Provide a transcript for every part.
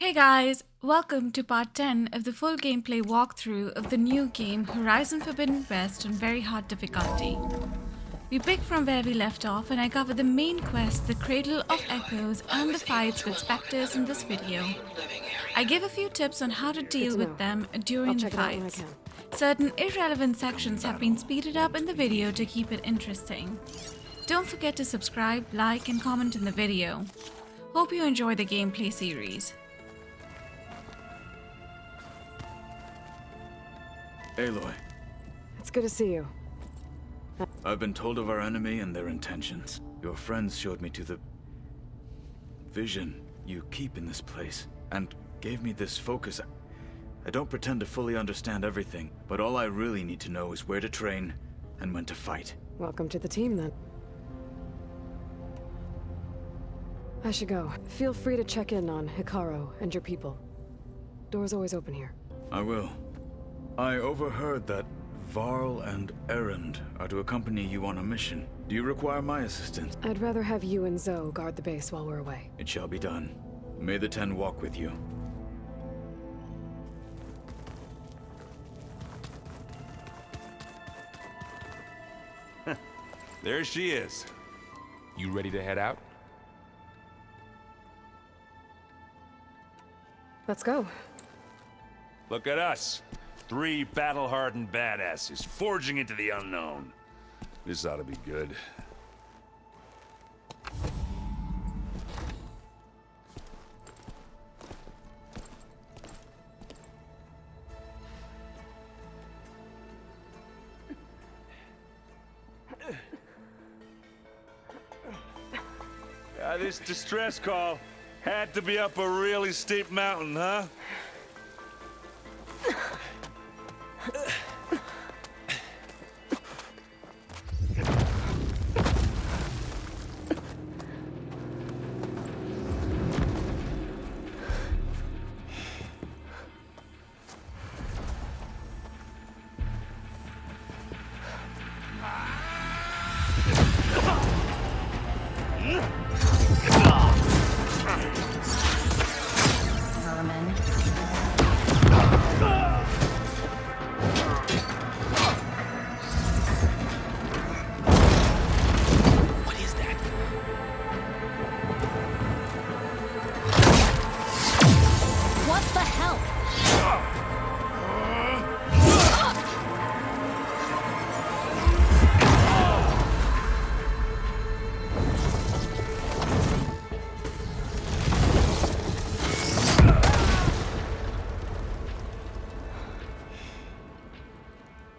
Hey guys, welcome to part 10 of the full gameplay walkthrough of the new game Horizon Forbidden West on very hard difficulty. We pick from where we left off and I cover the main quest, the Cradle of Echoes and the fights with Specters in this video. I give a few tips on how to deal with them during the fights. Certain irrelevant sections have been speeded up in the video to keep it interesting. Don't forget to subscribe, like and comment in the video. Hope you enjoy the gameplay series. Aloy. It's good to see you. I've been told of our enemy and their intentions. Your friends showed me to the vision you keep in this place, and gave me this focus. I don't pretend to fully understand everything, but all I really need to know is where to train and when to fight. Welcome to the team, then. I should go. Feel free to check in on Hikaru and your people. Door's always open here. I will. I overheard that Varl and Erend are to accompany you on a mission. Do you require my assistance? I'd rather have you and Zoe guard the base while we're away. It shall be done. May the Ten walk with you. There she is. You ready to head out? Let's go. Look at us. 3 battle-hardened badasses forging into the unknown. This ought to be good. This distress call had to be up a really steep mountain, huh?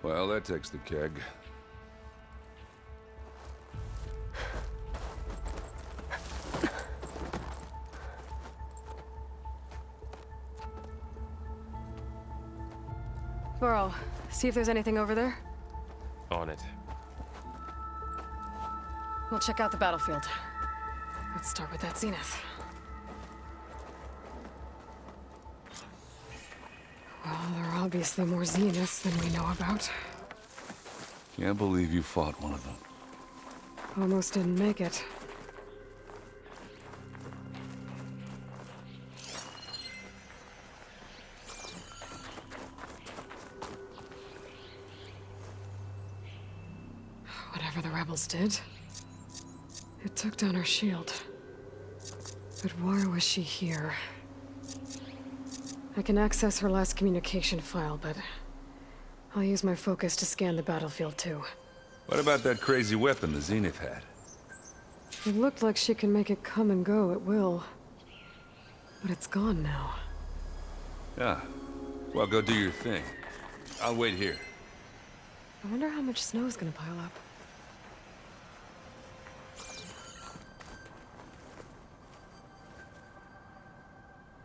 Well, that takes the keg. Varl, see if there's anything over there. On it. We'll check out the battlefield. Let's start with that zenith. Well, there are obviously more zeniths than we know about. Can't believe you fought one of them. Almost didn't make it. Whatever the rebels did, it took down her shield. But why was she here? I can access her last communication file, but I'll use my focus to scan the battlefield too. What about that crazy weapon the Zenith had? It looked like she can make it come and go at will. But it's gone now. Yeah. Well, go do your thing. I'll wait here. I wonder how much snow's gonna pile up.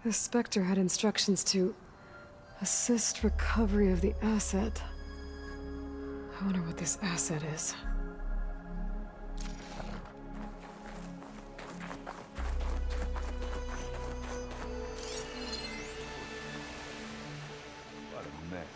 The Spectre had instructions to assist recovery of the asset. I wonder what this asset is. What a mess.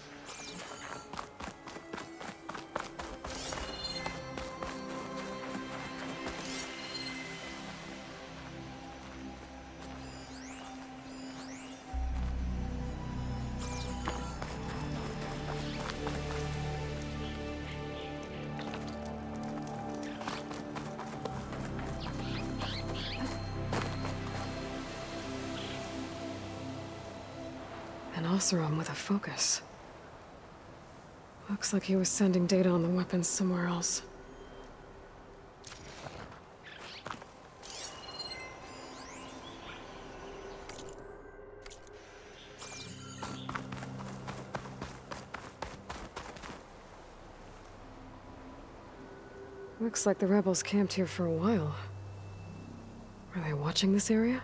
Oseram with a focus. Looks like he was sending data on the weapons somewhere else. Looks like the rebels camped here for a while. Are they watching this area?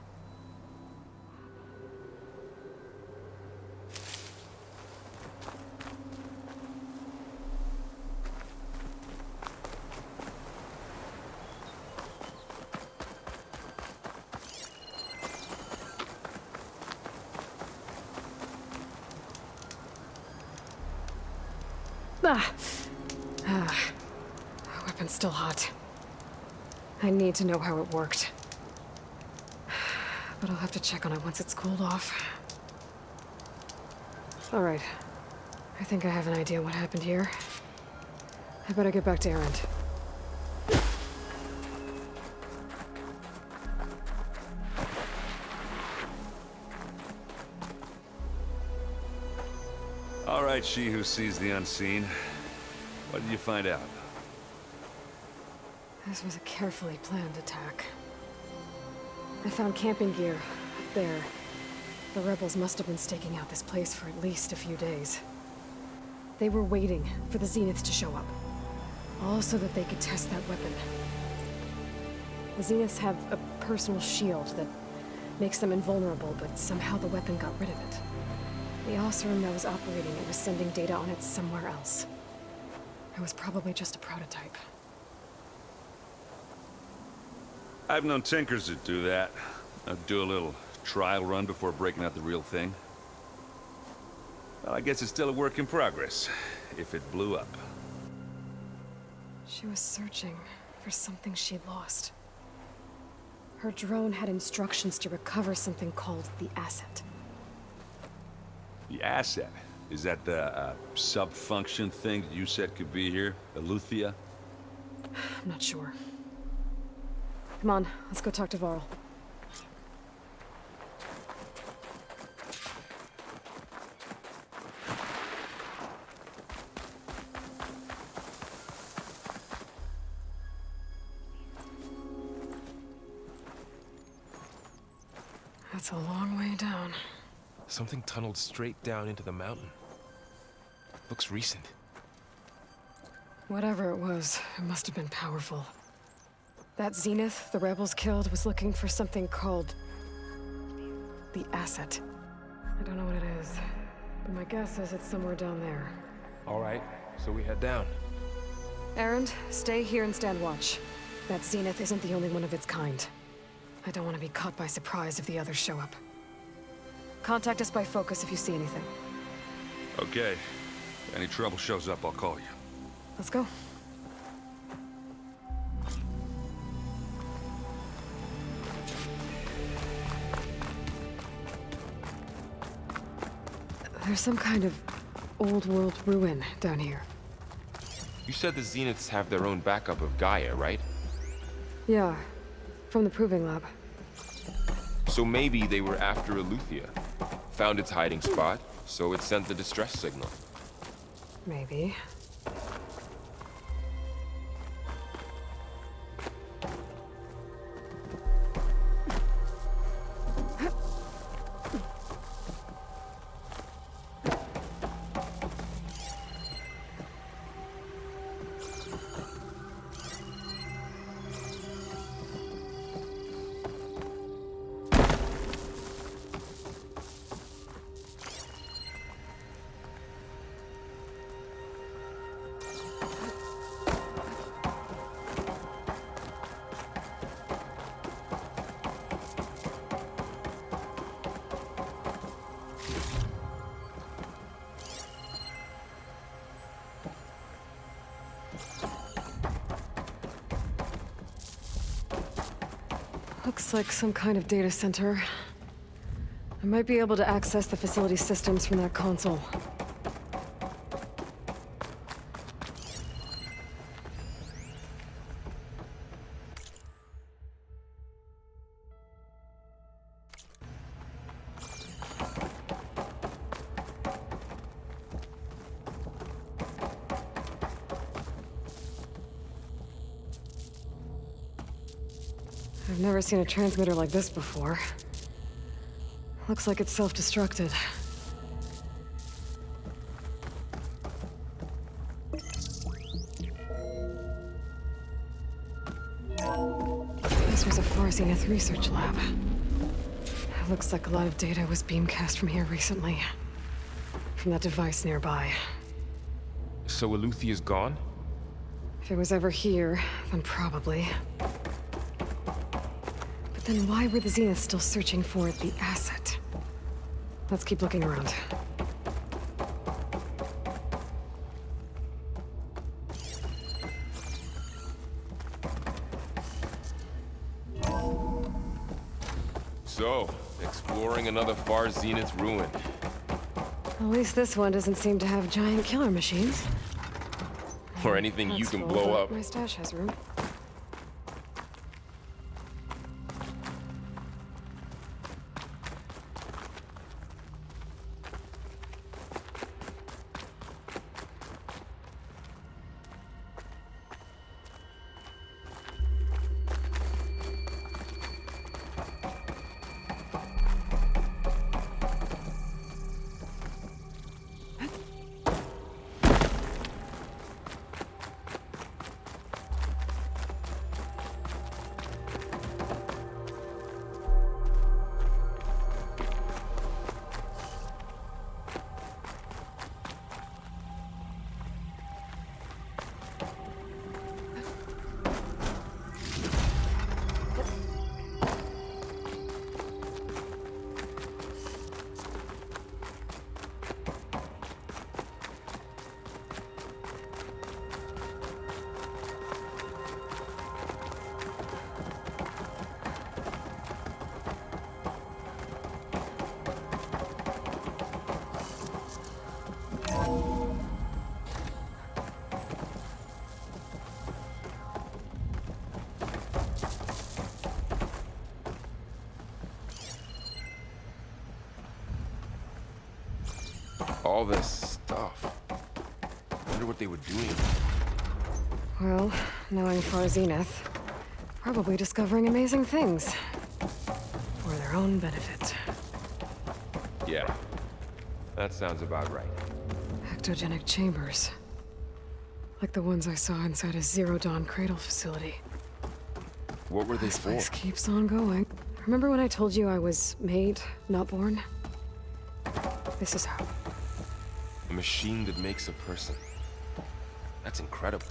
Weapon's still hot. I need to know how it worked. But I'll have to check on it once it's cooled off. Alright. I think I have an idea what happened here. I better get back to Erend. All right, she who sees the unseen. What did you find out? This was a carefully planned attack. I found camping gear up there. The rebels must have been staking out this place for at least a few days. They were waiting for the Zeniths to show up. All so that they could test that weapon. The Zeniths have a personal shield that makes them invulnerable, but somehow the weapon got rid of it. The Oseram that was operating it was sending data on it somewhere else. It was probably just a prototype. I've known tinkers that do that. I'd do a little trial run before breaking out the real thing. Well, I guess it's still a work in progress, if it blew up. She was searching for something she'd lost. Her drone had instructions to recover something called the asset. The asset? Is that the sub-function thing that you said could be here? Eleuthia? I'm not sure. Come on, let's go talk to Varl. That's a long way down. Something tunneled straight down into the mountain. Looks recent. Whatever it was, it must have been powerful. That Zenith the rebels killed was looking for something called the asset. I don't know what it is, but my guess is it's somewhere down there. All right, so we head down. Erend, stay here and stand watch. That Zenith isn't the only one of its kind. I don't want to be caught by surprise if the others show up. Contact us by focus if you see anything. Okay. Any trouble shows up, I'll call you. Let's go. There's some kind of old-world ruin down here. You said the Zeniths have their own backup of Gaia, right? Yeah, from the Proving Lab. So maybe they were after Eleuthia. Found its hiding spot, so it sent the distress signal. Maybe. Looks like some kind of data center. I might be able to access the facility systems from that console. I've never seen a transmitter like this before. Looks like it's self-destructed. This was a Far Zenith research lab. It looks like a lot of data was beamcast from here recently. From that device nearby. So Eluthia's gone? If it was ever here, then probably. But then why were the Zeniths still searching for the asset? Let's keep looking around. So, exploring another Far Zenith ruin. At least this one doesn't seem to have giant killer machines. Or anything you That's can full, blow but up. My stash has room. All this stuff. I wonder what they were doing. Well, knowing Far Zenith, probably discovering amazing things. For their own benefit. Yeah, that sounds about right. Ectogenic chambers. Like the ones I saw inside a Zero Dawn CRADLE facility. What were they This for? place keeps on going. Remember when I told you I was made, not born? This is how. A machine that makes a person. That's incredible.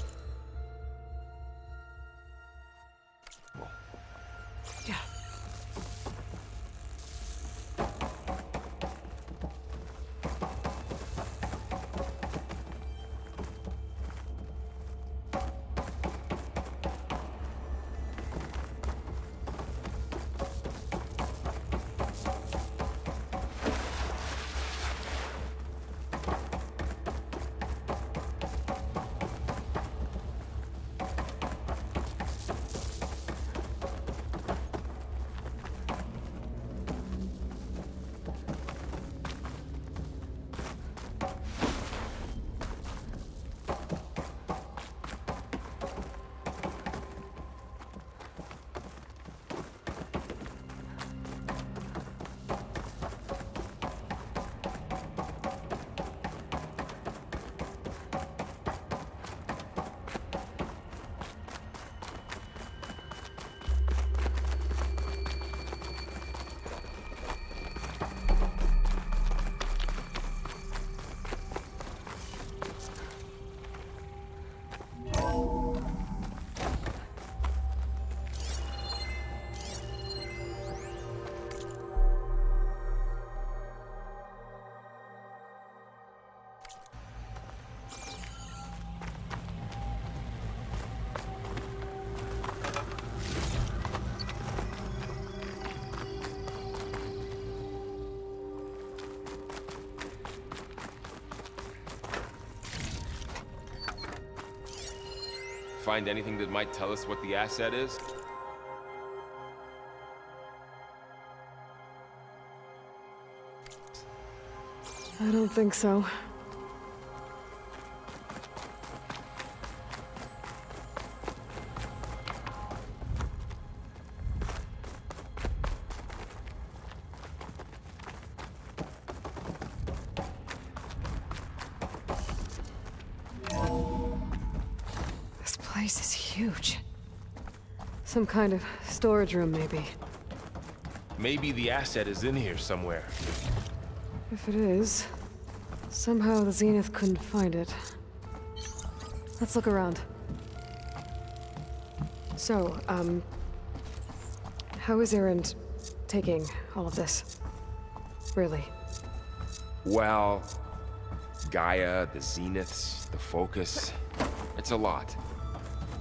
Yeah. Find anything that might tell us what the asset is? I don't think so. huge. Some kind of storage room, maybe. Maybe the asset is in here somewhere. If it is, somehow the Zenith couldn't find it. Let's look around. So, how is Erend taking all of this? Really? Well, Gaia, the Zeniths, the Focus. It's a lot.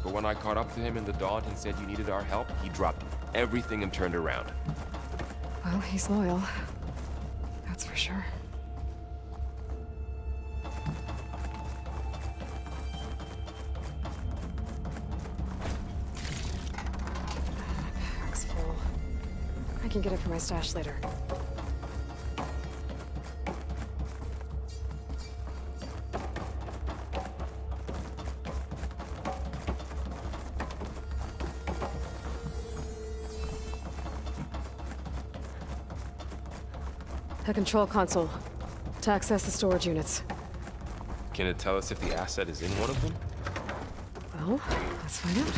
But when I caught up to him in the Daunt and said you needed our help, he dropped everything and turned around. Well, he's loyal. That's for sure. Pack's full. I can get it for my stash later. A control console to access the storage units. Can it tell us if the asset is in one of them? Well, let's find out.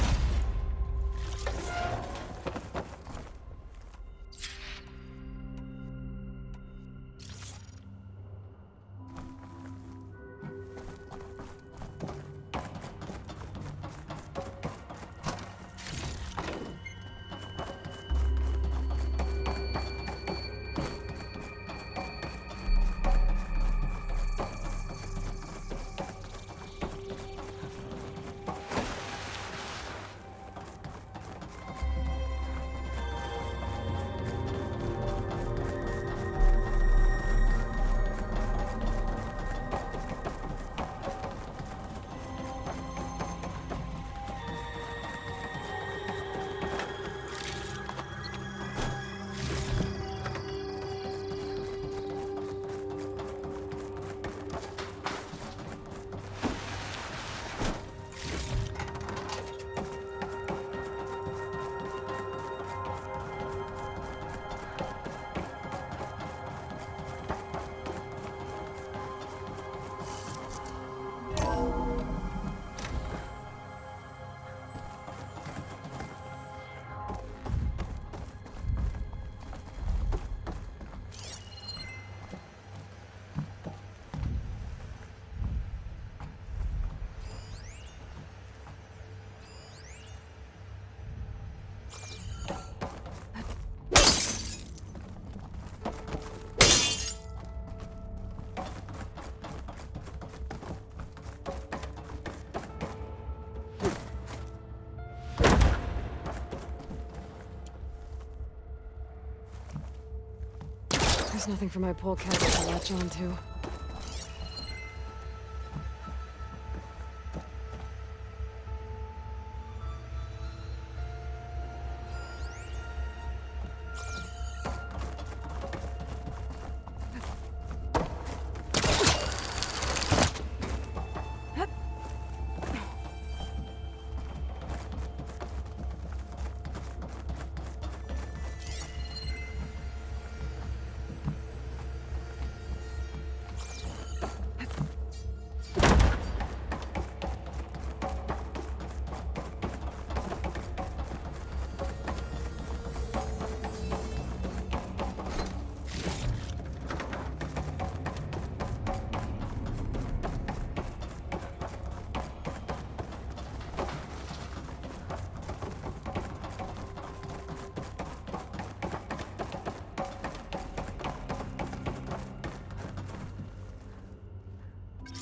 There's nothing for my polecat to latch onto.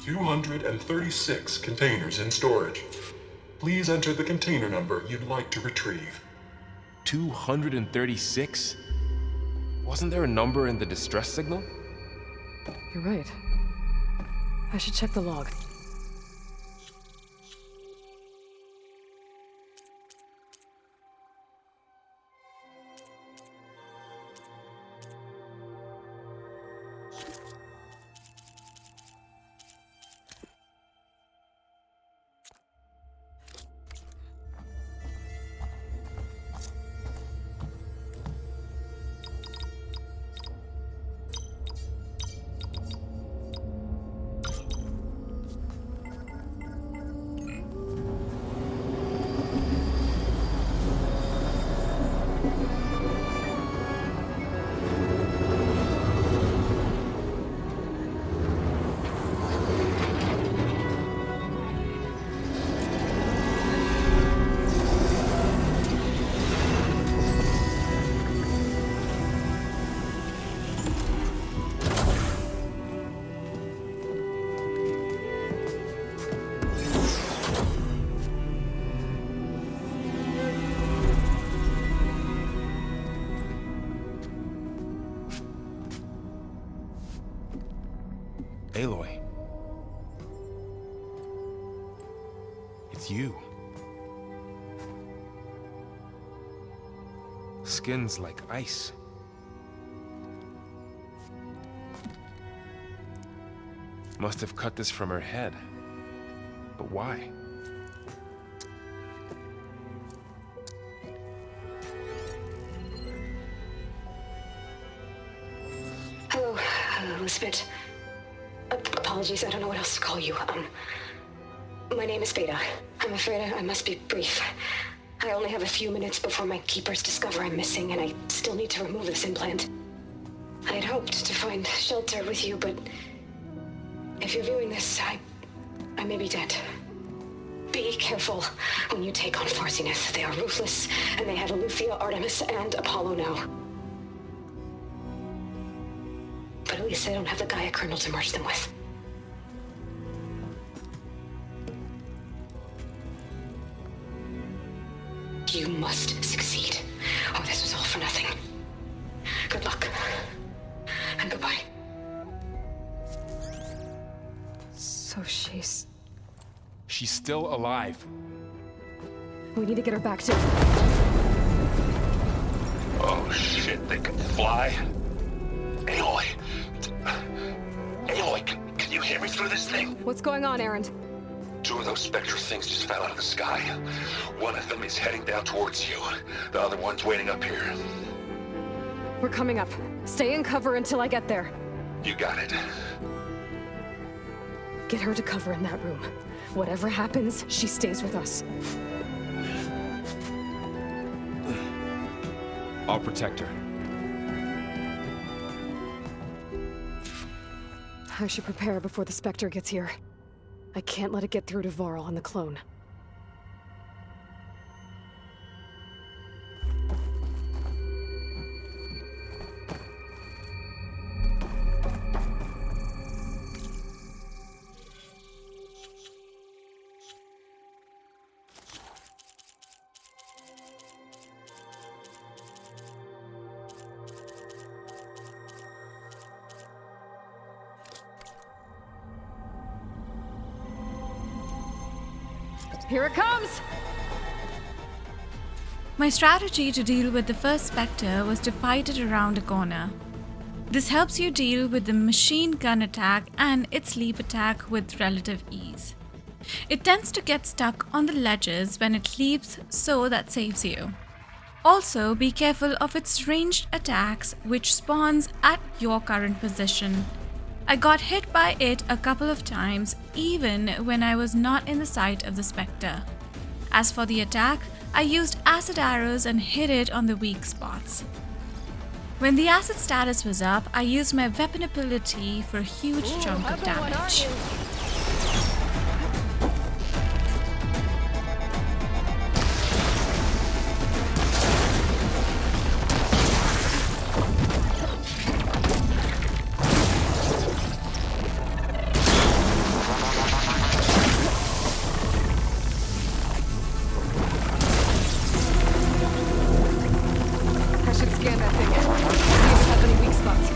$236 containers in storage. Please enter the container number you'd like to retrieve. 236? Wasn't there a number in the distress signal? You're right. I should check the log. Aloy. It's you. Skin's like ice. Must have cut this from her head. But why? Hello, Elizabeth. Apologies, I don't know what else to call you. My name is Beta. I'm afraid I must be brief. I only have a few minutes before my keepers discover I'm missing, and I still need to remove this implant. I had hoped to find shelter with you, but if you're viewing this, I may be dead. Be careful when you take on Far Zenith. They are ruthless, and they have Aletheia, Artemis, and Apollo now. But at least they don't have the Gaia kernel to merge them with. You must succeed, or this was all for nothing. Good luck, and goodbye. So she's still alive. We need to get her back to... Oh shit, they can fly? Aloy! Aloy, can you hear me through this thing? What's going on, Erend? 2 of those Spectre things just fell out of the sky. One of them is heading down towards you. The other one's waiting up here. We're coming up. Stay in cover until I get there. You got it. Get her to cover in that room. Whatever happens, she stays with us. I'll protect her. I should prepare before the Spectre gets here. I can't let it get through to Varl and the clone. Here it comes! My strategy to deal with the first Spectre was to fight it around a corner. This helps you deal with the machine gun attack and its leap attack with relative ease. It tends to get stuck on the ledges when it leaps, so that saves you. Also, be careful of its ranged attacks, which spawns at your current position. I got hit by it a couple of times, even when I was not in the sight of the Spectre. As for the attack, I used acid arrows and hit it on the weak spots. When the acid status was up, I used my weapon ability for a huge chunk of damage. Scan that thing. See if it has any weak spots.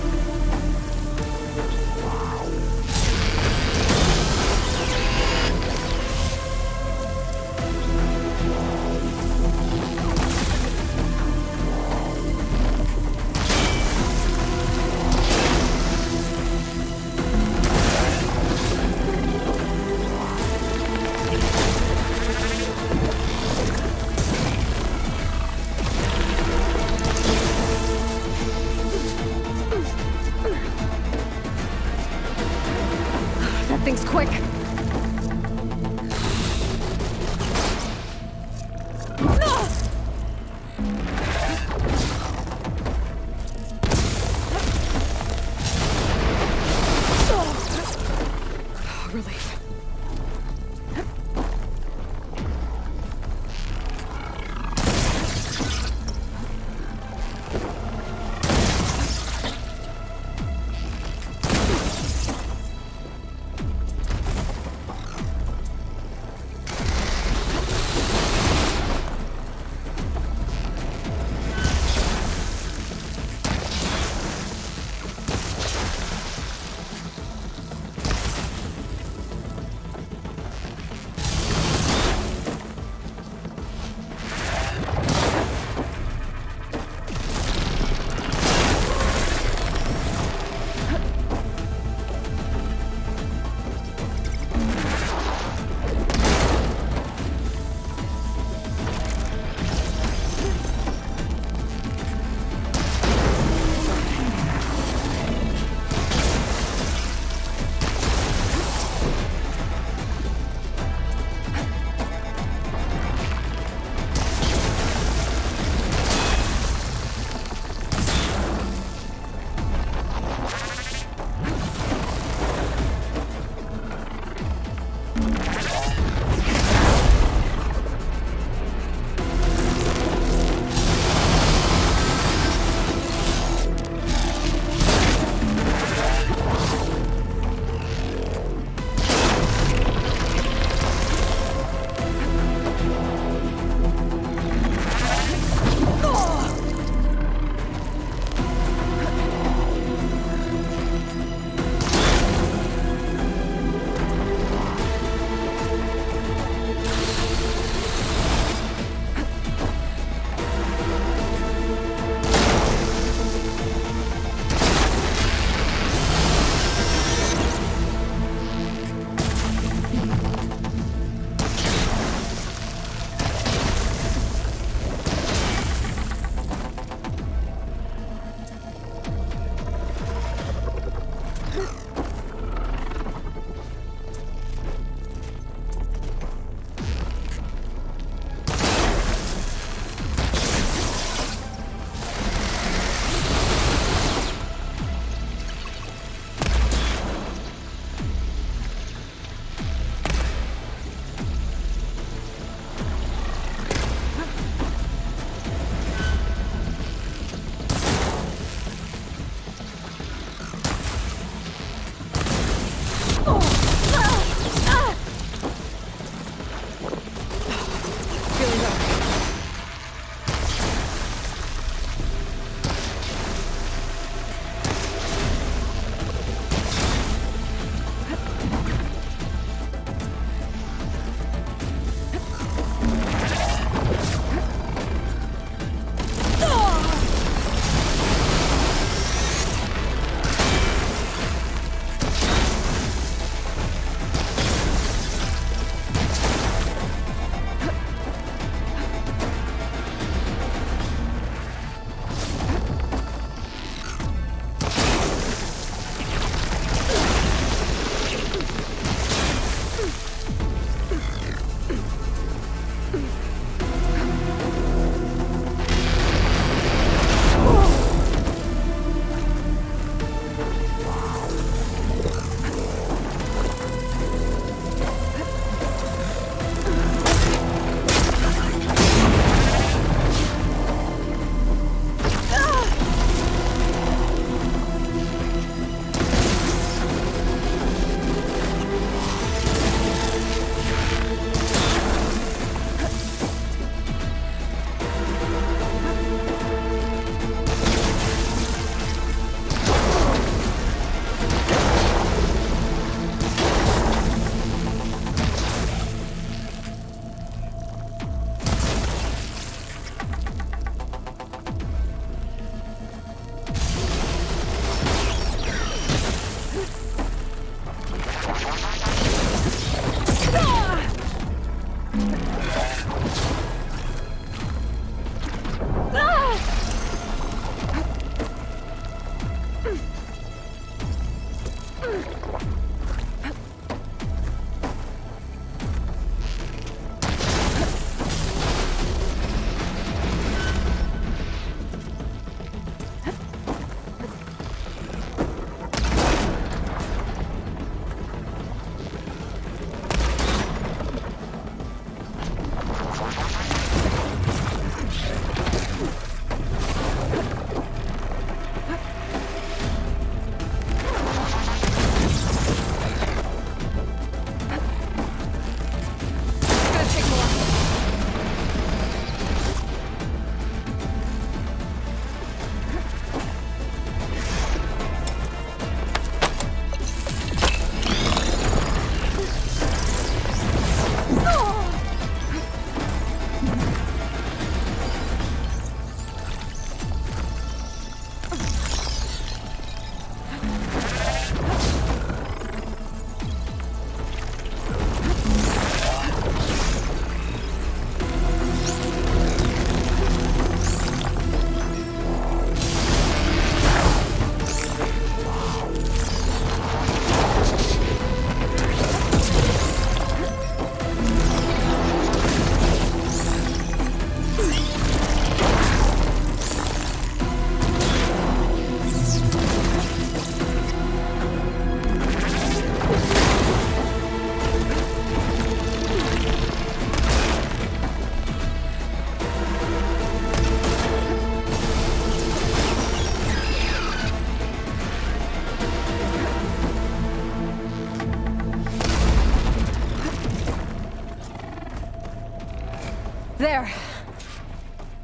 there.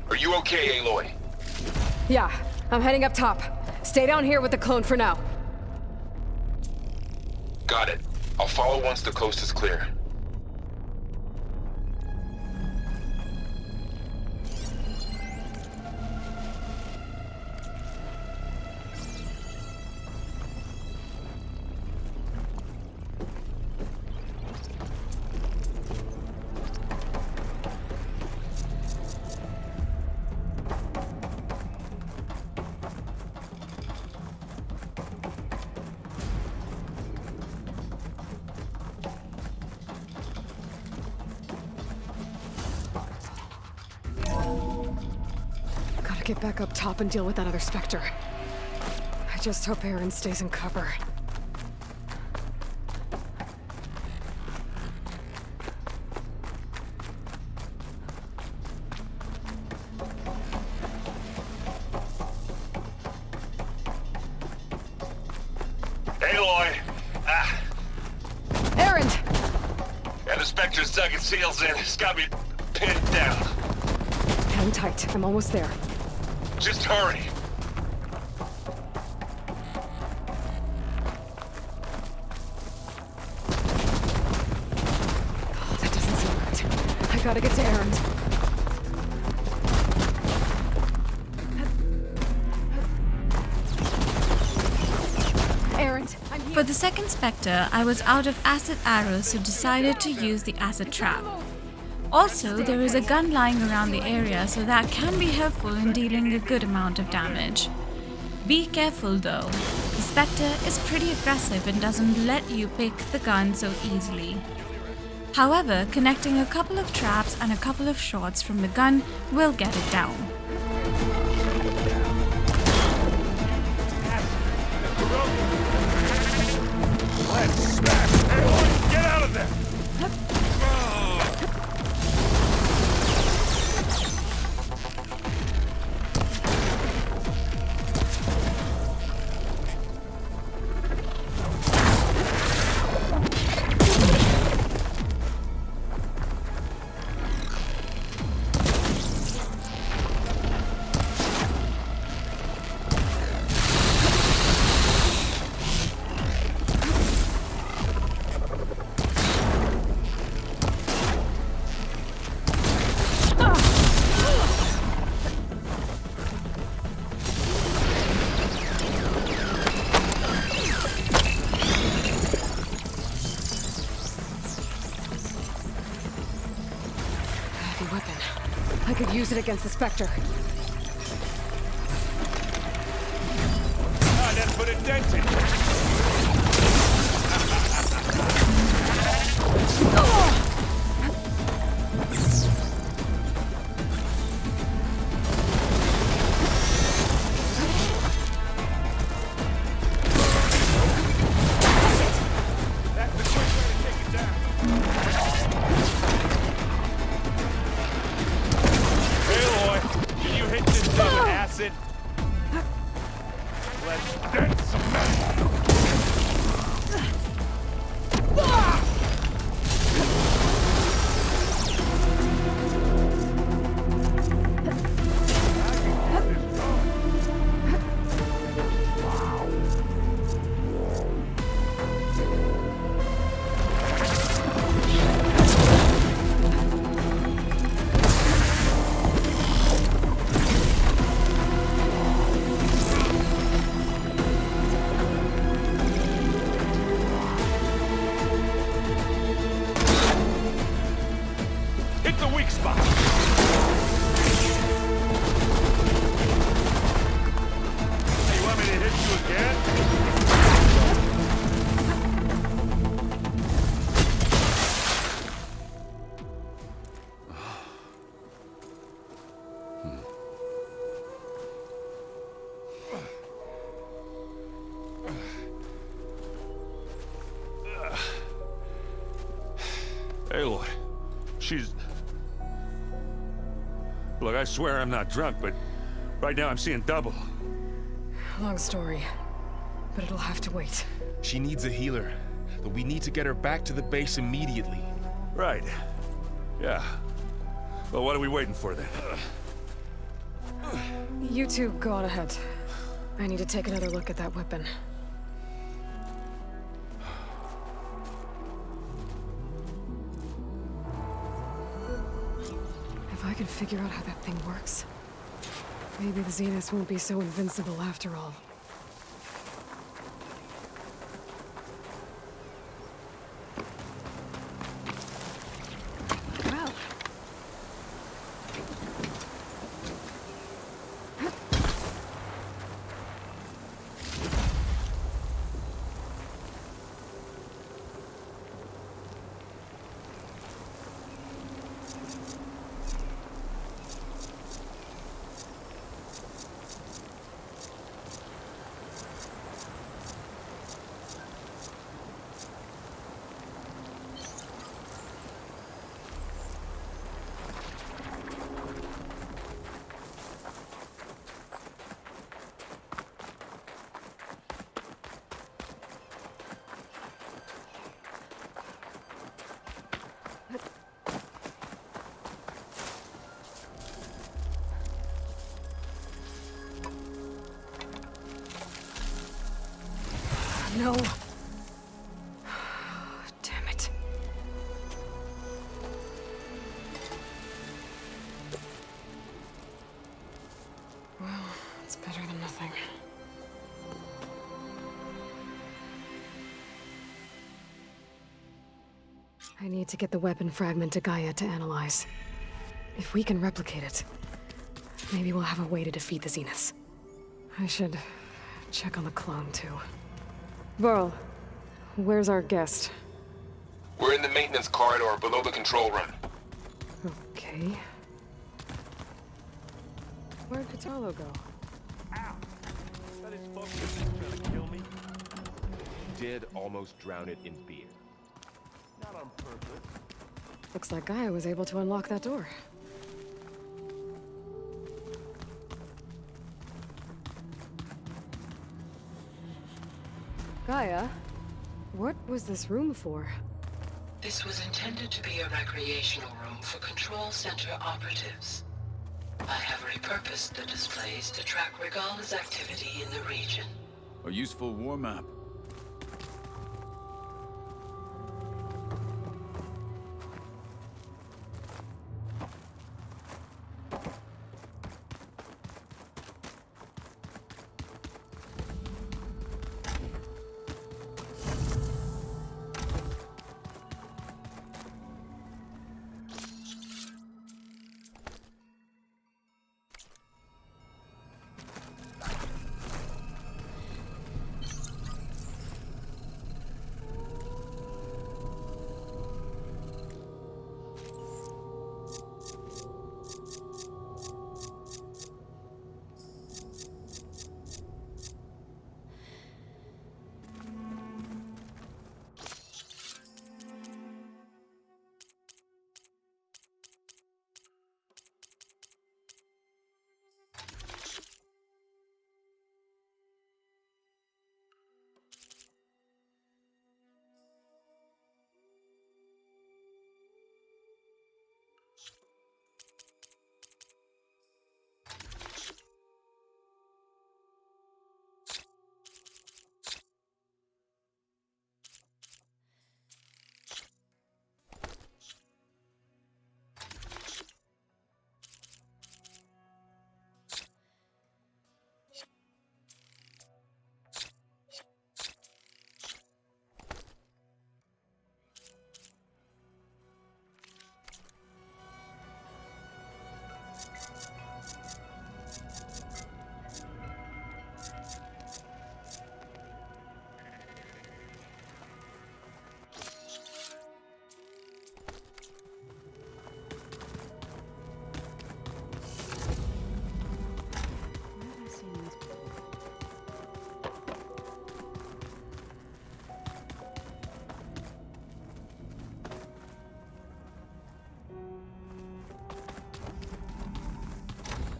Are you okay, Aloy? Yeah, I'm heading up top. Stay down here with the clone for now. Got it. I'll follow once the coast is clear. Gotta get back up top and deal with that other Spectre. I just hope Aaron stays in cover. Aloy! Aaron! Yeah, the Spectre's dug its heels in. It's got me pinned down. Hang tight. I'm almost there. Just hurry. Oh, that doesn't seem right. I gotta get to Aaron. Aaron, I'm here. For the second Spectre, I was out of acid arrows, so decided to use the acid trap. Also, there is a gun lying around the area, so that can be helpful in dealing a good amount of damage. Be careful though. The Spectre is pretty aggressive and doesn't let you pick the gun so easily. However, connecting a couple of traps and a couple of shots from the gun will get it down. Let's smash! Aloy, get out of there! Heavy weapon. I could use it against the Spectre. Ah, that put a dent in it. That's the quick way to take it down. Aloy, can you hit this thing with acid? Let's dent some metal. Hit the weak spot. You want me to hit you again? Aloy, she's... Look, I swear I'm not drunk, but right now I'm seeing double. Long story, but it'll have to wait. She needs a healer, but we need to get her back to the base immediately. Right. Yeah. Well, what are we waiting for then? You two go on ahead. I need to take another look at that weapon. If I can figure out how that thing works, maybe the Zeniths won't be so invincible after all. Well. No. Damn it. Well, it's better than nothing. I need to get the weapon fragment to Gaia to analyze. If we can replicate it, maybe we'll have a way to defeat the Zeniths. I should check on the clone, too. Varl, where's our guest? We're in the maintenance corridor below the control room. Okay. Where'd Katalo go? Ow! That is focus trying to kill me. Did almost drown it in beer. Not on purpose. Looks like Gaia was able to unlock that door. Gaia, what was this room for? This was intended to be a recreational room for Control Center operatives. I have repurposed the displays to track Regala's activity in the region. A useful war map.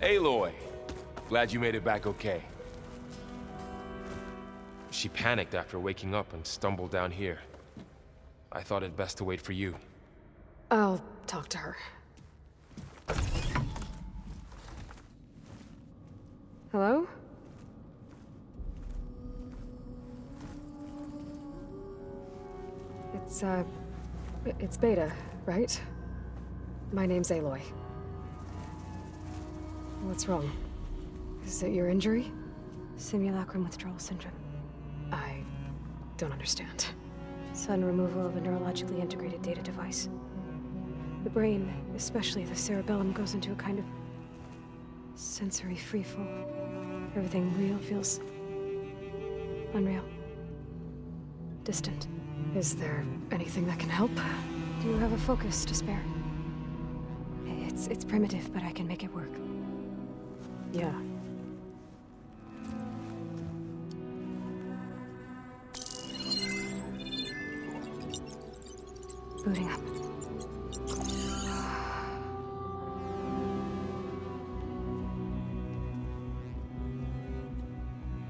Aloy, glad you made it back okay. She panicked after waking up and stumbled down here. I thought it best to wait for you. I'll talk to her. Hello? It's Beta, right? My name's Aloy. What's wrong? Is it your injury? Simulacrum withdrawal syndrome. I don't understand. Sudden removal of a neurologically integrated data device. The brain, especially the cerebellum, goes into a kind of sensory freefall. Everything real feels unreal. Distant. Is there anything that can help? Do you have a focus to spare? It's primitive, but I can make it work. Yeah. Booting up.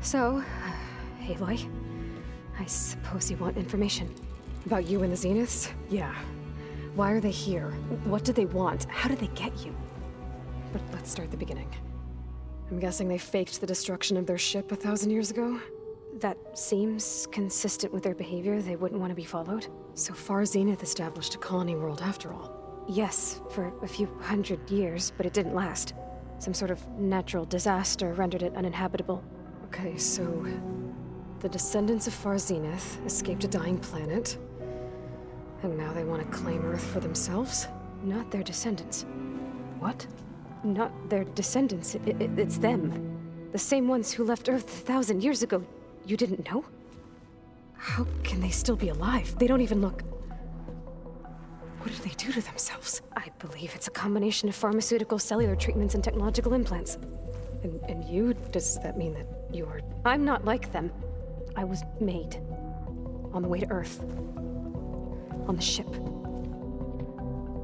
So, Aloy, I suppose you want information. About you and the Zeniths? Yeah. Why are they here? What do they want? How did they get you? But let's start at the beginning. I'm guessing they faked the destruction of their ship 1,000 years ago? That seems consistent with their behavior. They wouldn't want to be followed. So far, Zenith established a colony world after all. Yes, for a few hundred years, but it didn't last. Some sort of natural disaster rendered it uninhabitable. Okay, so the descendants of Far Zenith escaped a dying planet, and now they want to claim Earth for themselves? Not their descendants. What? Not their descendants. It's them. The same ones who left Earth 1,000 years ago. You didn't know? How can they still be alive? They don't even look... What did they do to themselves? I believe it's a combination of pharmaceutical, cellular treatments, and technological implants. And you? Does that mean that you're... I'm not like them. I was made. On the way to Earth. On the ship.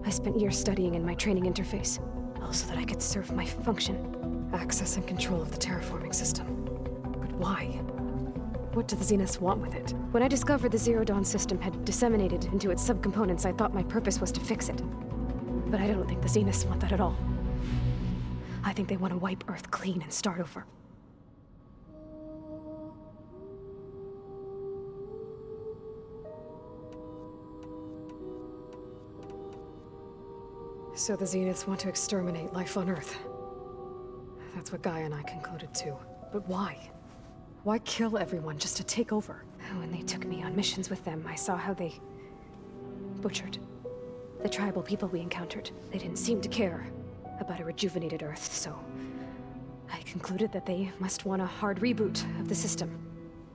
I spent years studying in my training interface, all so that I could serve my function. Access and control of the terraforming system. But why? What do the Zeniths want with it? When I discovered the Zero Dawn system had disseminated into its subcomponents, I thought my purpose was to fix it. But I don't think the Zeniths want that at all. I think they want to wipe Earth clean and start over. So the Zeniths want to exterminate life on Earth. That's what Gaia and I concluded too. But why? Why kill everyone just to take over? When they took me on missions with them, I saw how they butchered the tribal people we encountered. They didn't seem to care about a rejuvenated Earth, so I concluded that they must want a hard reboot of the system.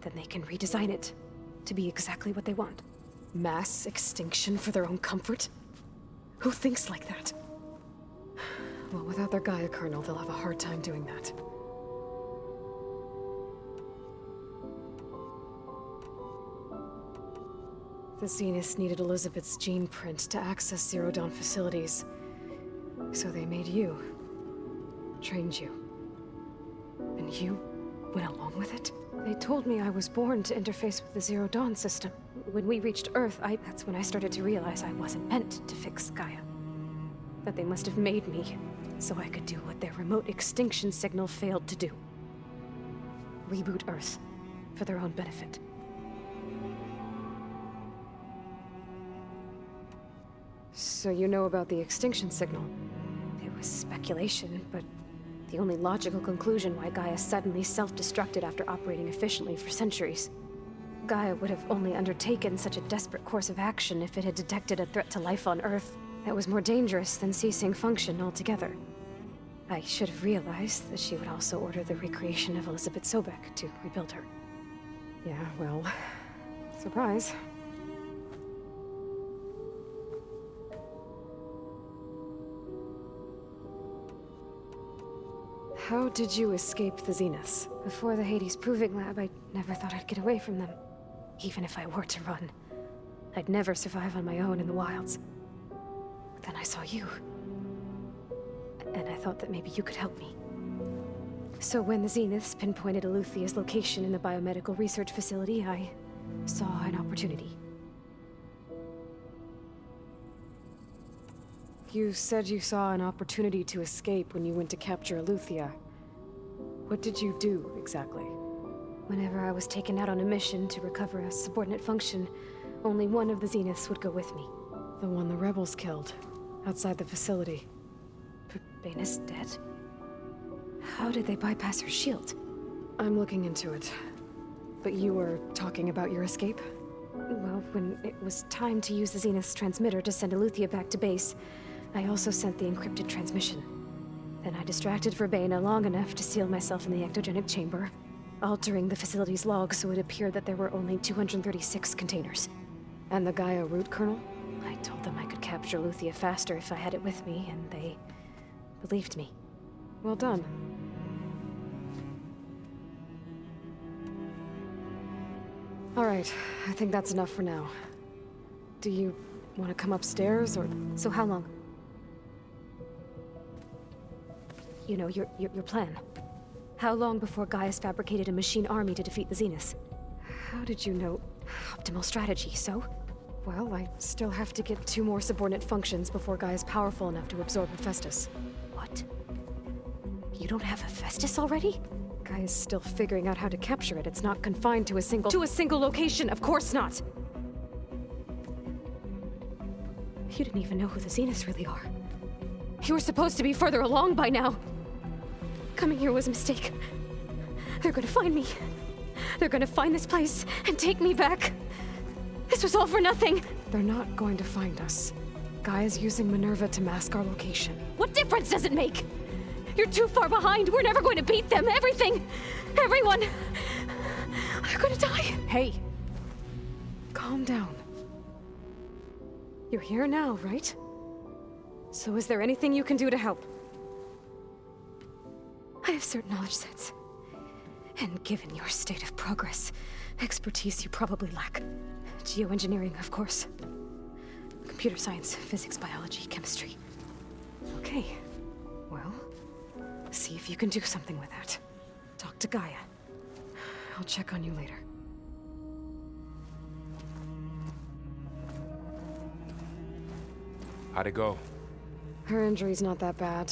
Then they can redesign it to be exactly what they want. Mass extinction for their own comfort? Who thinks like that? Well, without their Gaia kernel, they'll have a hard time doing that. The Zeniths needed Elizabeth's gene print to access Zero Dawn facilities. So they made you. Trained you. And you went along with it? They told me I was born to interface with the Zero Dawn system. When we reached Earth, that's when I started to realize I wasn't meant to fix Gaia. That they must have made me so I could do what their remote extinction signal failed to do. Reboot Earth for their own benefit. So you know about the extinction signal? It was speculation, but the only logical conclusion why Gaia suddenly self-destructed after operating efficiently for centuries. Gaia would have only undertaken such a desperate course of action if it had detected a threat to life on Earth that was more dangerous than ceasing function altogether. I should have realized that she would also order the recreation of Elizabeth Sobek to rebuild her. Yeah, well, surprise. How did you escape the Zeniths? Before the Hades Proving Lab, I never thought I'd get away from them. Even if I were to run, I'd never survive on my own in the wilds. But then I saw you. And I thought that maybe you could help me. So when the Zeniths pinpointed Eluthia's location in the biomedical research facility, I saw an opportunity. You said you saw an opportunity to escape when you went to capture Eluthia. What did you do, exactly? Whenever I was taken out on a mission to recover a subordinate function, only one of the Zeniths would go with me. The one the rebels killed, outside the facility. Baina's dead? How did they bypass her shield? I'm looking into it. But you were talking about your escape? Well, when it was time to use the Zenith's transmitter to send Eleuthia back to base, I also sent the encrypted transmission. Then I distracted Verbena long enough to seal myself in the ectogenic chamber, altering the facility's log so it appeared that there were only 236 containers. And the Gaia root kernel? I told them I could capture Eleuthia faster if I had it with me, and they believed me. Well done. All right, I think that's enough for now. Do you want to come upstairs, or...? So how long? You know, your plan. How long before Gaia's fabricated a machine army to defeat the Zeniths? How did you know? Optimal strategy, so? Well, I still have to get 2 more subordinate functions before Gaia's powerful enough to absorb Hephaestus. What? You don't have Hephaestus already? Gaia's still figuring out how to capture it. It's not confined to a single location, of course not! You didn't even know who the Zeniths really are. You were supposed to be further along by now. Coming here was a mistake. They're gonna find me. They're gonna find this place and take me back. This was all for nothing. They're not going to find us. Gaia's using Minerva to mask our location. What difference does it make? You're too far behind. We're never going to beat them. Everything. Everyone. They're gonna die. Hey. Calm down. You're here now, right? So is there anything you can do to help? I have certain knowledge sets. And given your state of progress, expertise you probably lack. Geoengineering, of course. Computer science, physics, biology, chemistry. Okay. Well, see if you can do something with that. Talk to Gaia. I'll check on you later. How'd it go? Her injury's not that bad,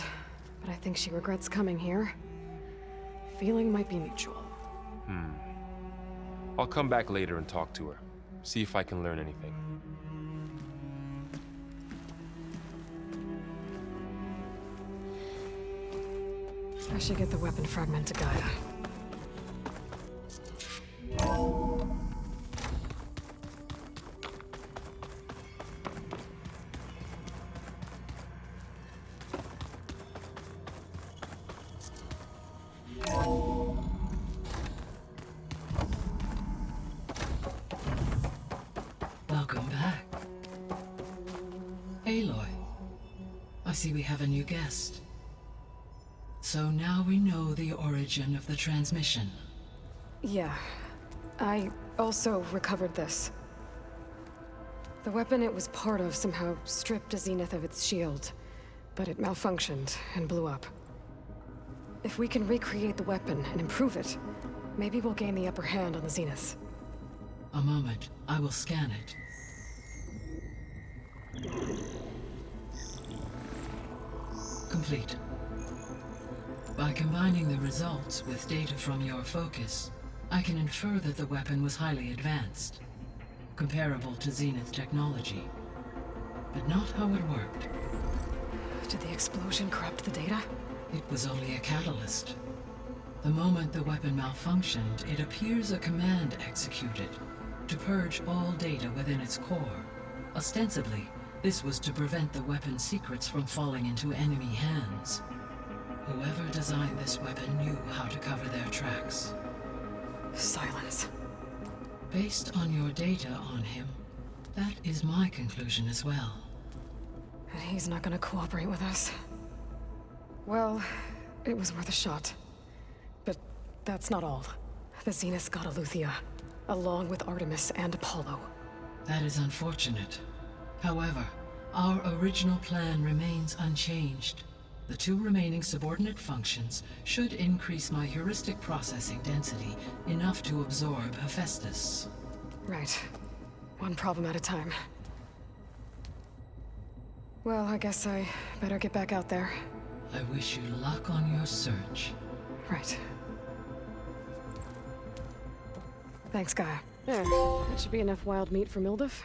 but I think she regrets coming here. Feeling might be mutual. I'll come back later and talk to her. See if I can learn anything. I should get the weapon fragment to Gaia. Welcome back. Aloy, I see we have a new guest. So now we know the origin of the transmission. Yeah. I also recovered this. The weapon it was part of somehow stripped a Zenith of its shield, but it malfunctioned and blew up. If we can recreate the weapon and improve it, maybe we'll gain the upper hand on the Zeniths. A moment, I will scan it. Complete. By combining the results with data from your focus, I can infer that the weapon was highly advanced, comparable to Zenith technology, but not how it worked. Did the explosion corrupt the data? It was only a catalyst. The moment the weapon malfunctioned, it appears a command executed to purge all data within its core. Ostensibly, this was to prevent the weapon's secrets from falling into enemy hands. Whoever designed this weapon knew how to cover their tracks. Silence. Based on your data on him, that is my conclusion as well. And he's not gonna cooperate with us. Well, it was worth a shot. But that's not all. The Zeniths got Eleuthia, along with Artemis and Apollo. That is unfortunate. However, our original plan remains unchanged. The 2 remaining subordinate functions should increase my heuristic processing density enough to absorb Hephaestus. Right. One problem at a time. Well, I guess I better get back out there. I wish you luck on your search. Right. Thanks, Gaia. There. That should be enough wild meat for Mildif.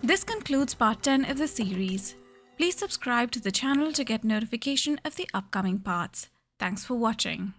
This concludes part 10 of the series. Please subscribe to the channel to get notification of the upcoming parts. Thanks for watching.